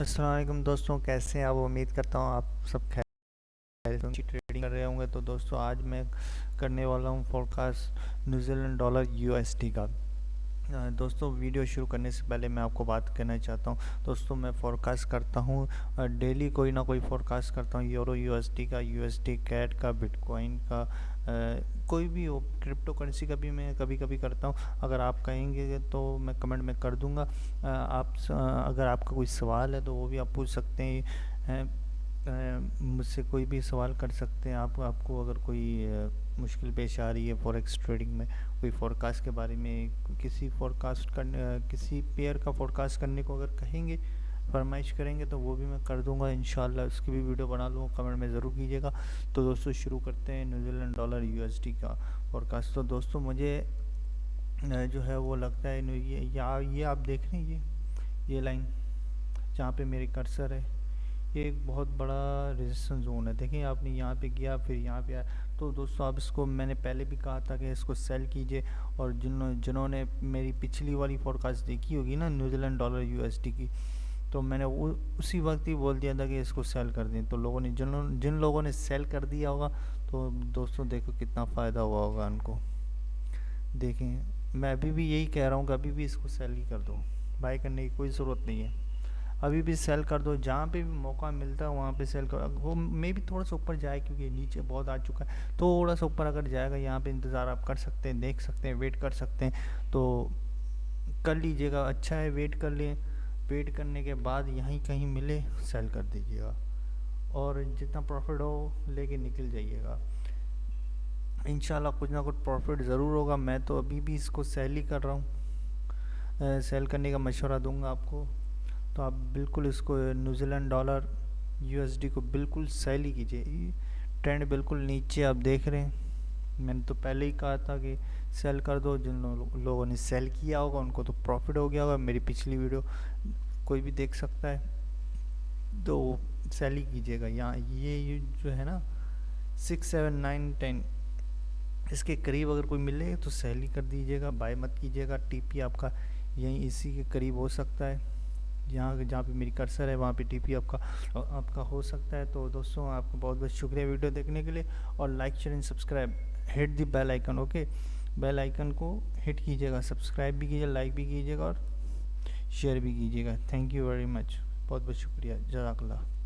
अस्सलाम वालेकुम दोस्तों, कैसे हैं आप? उम्मीद करता हूँ आप सब खैरियत से अच्छी ट्रेडिंग कर रहे होंगे। तो दोस्तों आज मैं करने वाला हूँ फोरकास्ट न्यूजीलैंड डॉलर यूएसडी का। दोस्तों वीडियो शुरू करने से पहले मैं आपको बात करना चाहता हूँ। दोस्तों मैं फोरकास्ट करता हूँ, डेली कोई ना कोई फोरकास्ट करता हूँ, यूरो यूएसडी का, यूएसडी कैट का, बिटकॉइन का, कोई भी हो, क्रिप्टो करेंसी का भी मैं कभी कभी करता हूँ। अगर आप कहेंगे तो मैं कमेंट में कर दूंगा। अगर आपका कोई सवाल है तो वो भी आप पूछ सकते हैं। मुझसे कोई भी सवाल कर सकते हैं। आपको अगर कोई मुश्किल पेश आ रही है फॉरेक्स ट्रेडिंग में, कोई फोरकास्ट के बारे में, किसी पेयर का फोरकास्ट करने को अगर कहेंगे, फरमाइश करेंगे तो वो भी मैं कर दूंगा इंशाल्लाह। उसकी भी वीडियो बना लूँगा, कमेंट में ज़रूर कीजिएगा। तो दोस्तों शुरू करते हैं न्यूजीलैंड डॉलर यूएसडी का फोरकास्ट। तो दोस्तों मुझे जो है वो लगता है ये आप देख रहे हैं, ये लाइन जहाँ पे मेरी कर्सर है, ये एक बहुत बड़ा रेजिस्टेंस जोन है। देखिए आपने यहाँ पे किया, फिर यहाँ पे आया। तो दोस्तों आप इसको, मैंने पहले भी कहा था कि इसको सेल कीजिए। और जिन्होंने मेरी पिछली वाली फोरकास्ट देखी होगी ना न्यूजीलैंड डॉलर यूएसडी की, तो मैंने उसी वक्त ही बोल दिया था कि इसको सेल कर दें। तो लोगों ने जिन लोगों ने सेल कर दिया होगा, तो दोस्तों देखो कितना फ़ायदा हुआ होगा उनको। देखें मैं अभी भी यही कह रहा हूँ कि अभी भी इसको सेल ही कर दो, बाय करने की कोई ज़रूरत नहीं है। अभी भी सेल कर दो, जहाँ पे भी मौका मिलता है वहाँ पे सेल करो। वो मे भी थोड़ा सा ऊपर जाए क्योंकि नीचे बहुत आ चुका है। थोड़ा सा ऊपर अगर जाएगा, यहाँ पे इंतज़ार आप कर सकते हैं, देख सकते हैं, वेट कर सकते हैं। तो कर लीजिएगा, अच्छा है, वेट कर लें। वेट करने के बाद यहीं कहीं मिले सेल कर दीजिएगा, और जितना प्रॉफिट हो लेके निकल जाइएगा। इंशाल्लाह कुछ ना कुछ प्रॉफिट ज़रूर होगा। मैं तो अभी भी इसको सेल ही कर रहा हूँ, सेल करने का मशवरा दूंगा आपको। तो आप बिल्कुल इसको न्यूजीलैंड डॉलर यूएसडी को बिल्कुल सेल ही कीजिए। ट्रेंड बिल्कुल नीचे आप देख रहे हैं। मैंने तो पहले ही कहा था कि सेल कर दो। जिन लोगों ने सेल किया होगा उनको तो प्रॉफिट हो गया होगा। मेरी पिछली वीडियो कोई भी देख सकता है, तो सेल ही कीजिएगा। यहाँ ये जो है ना 6, 7, 9, 10, इसके करीब अगर कोई मिले तो सेल ही कर दीजिएगा, बाय मत कीजिएगा। टीपी आपका यहीं इसी के करीब हो सकता है, यहाँ जहाँ पे मेरी कर्सर है वहाँ पे टीपी आपका हो सकता है। तो दोस्तों आपका बहुत बहुत शुक्रिया वीडियो देखने के लिए, और like share and subscribe, hit the bell icon. Okay, bell icon को हिट कीजिएगा, सब्सक्राइब भी कीजिएगा, लाइक भी कीजिएगा और शेयर भी कीजिएगा। थैंक यू वेरी मच, बहुत बहुत शुक्रिया, जज़ाकल्लाह।